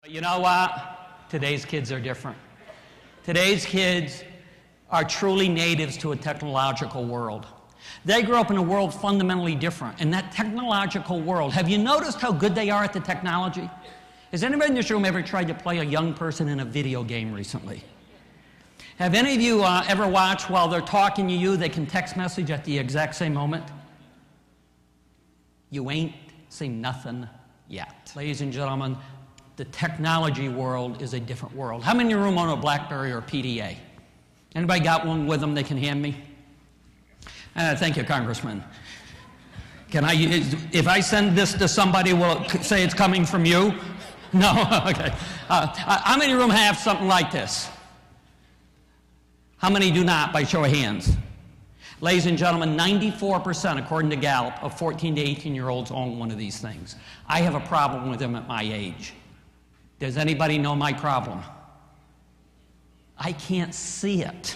But you know what? Today's kids are different. Today's kids are truly natives to a technological world. They grew up in a world fundamentally different. In that technological world, have you noticed how good they are at the technology? Has anybody in this room ever tried to play a young person in a video game recently? Have any of you ever watched while they're talking to you, they can text message at the exact same moment? You ain't seen nothing yet. Ladies and gentlemen, the technology world is a different world. How many in the room own a BlackBerry or PDA? Anybody got one with them they can hand me? Thank you, Congressman. Can I, if I send this to somebody, will it say it's coming from you? No? Okay. How many in the room have something like this? How many do not, by show of hands? Ladies and gentlemen, 94%, according to Gallup, of 14 to 18-year-olds own one of these things. I have a problem with them at my age. Does anybody know my problem? I can't see it.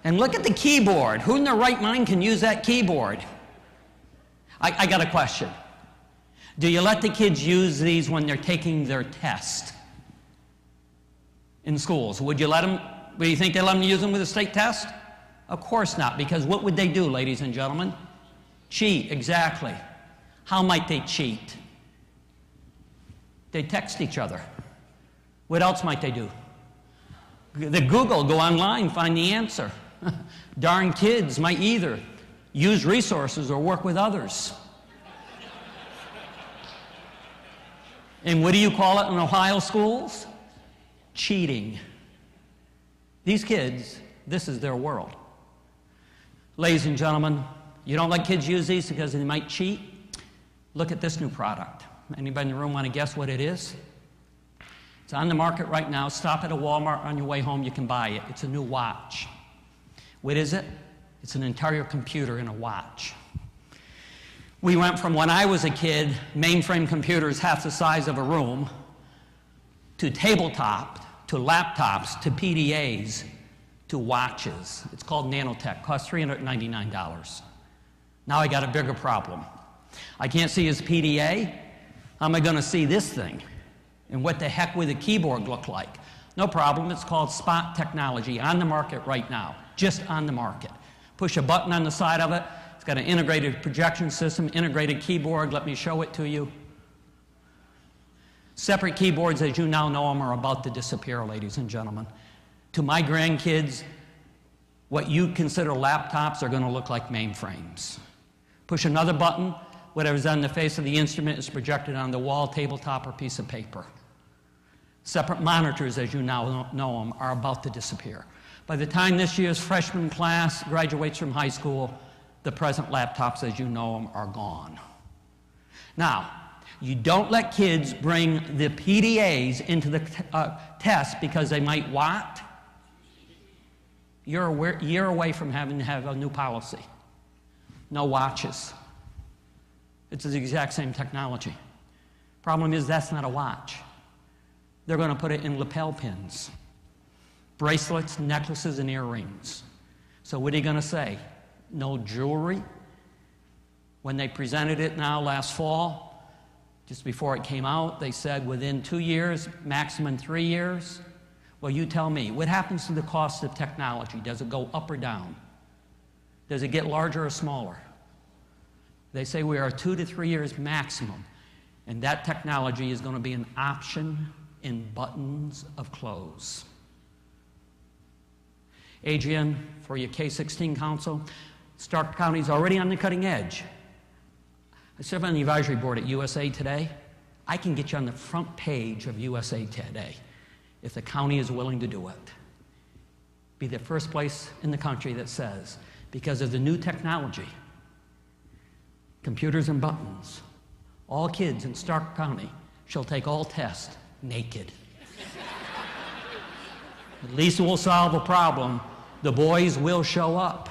And look at the keyboard. Who in their right mind can use that keyboard? I got a question. Do you let the kids use these when they're taking their test in schools? Would you let them, do you think they let them use them with a state test? Of course not, because what would they do, ladies and gentlemen? Cheat, exactly. How might they cheat? They text each other. What else might they do? They Google, go online, find the answer. Darn kids might either use resources or work with others. And what do you call it in Ohio schools? Cheating. These kids, this is their world. Ladies and gentlemen, you don't let kids use these because they might cheat? Look at this new product. Anybody in the room want to guess what it is? It's on the market right now. Stop at a Walmart on your way home, you can buy it. It's a new watch. What is it? It's an entire computer in a watch. We went from when I was a kid, mainframe computers half the size of a room, to tabletop, to laptops, to PDAs, to watches. It's called nanotech, costs $399. Now I got a bigger problem. I can't see his PDA. How am I going to see this thing? And what the heck would the keyboard look like? No problem, it's called Spot technology, on the market right now, just on the market. Push a button on the side of it, it's got an integrated projection system, integrated keyboard, let me show it to you. Separate keyboards, as you now know them, are about to disappear, ladies and gentlemen. To my grandkids, what you consider laptops are going to look like mainframes. Push another button, whatever's on the face of the instrument is projected on the wall, tabletop, or piece of paper. Separate monitors, as you now know them, are about to disappear. By the time this year's freshman class graduates from high school, the present laptops, as you know them, are gone. Now, you don't let kids bring the PDAs into the test because they might what? You're a year away from having to have a new policy. No watches. It's the exact same technology. Problem is, that's not a watch. They're going to put it in lapel pins, bracelets, necklaces, and earrings. So what are you going to say? No jewelry? When they presented it now last fall, just before it came out, they said within 2 years, maximum 3 years. Well, you tell me, what happens to the cost of technology? Does it go up or down? Does it get larger or smaller? They say we are 2 to 3 years maximum, and that technology is going to be an option in buttons of clothes. Adrian, for your K-16 council, Stark County is already on the cutting edge. I serve on the advisory board at USA Today. I can get you on the front page of USA Today if the county is willing to do it. Be the first place in the country that says, because of the new technology, computers and buttons, all kids in Stark County shall take all tests naked. At least we'll solve a problem. The boys will show up.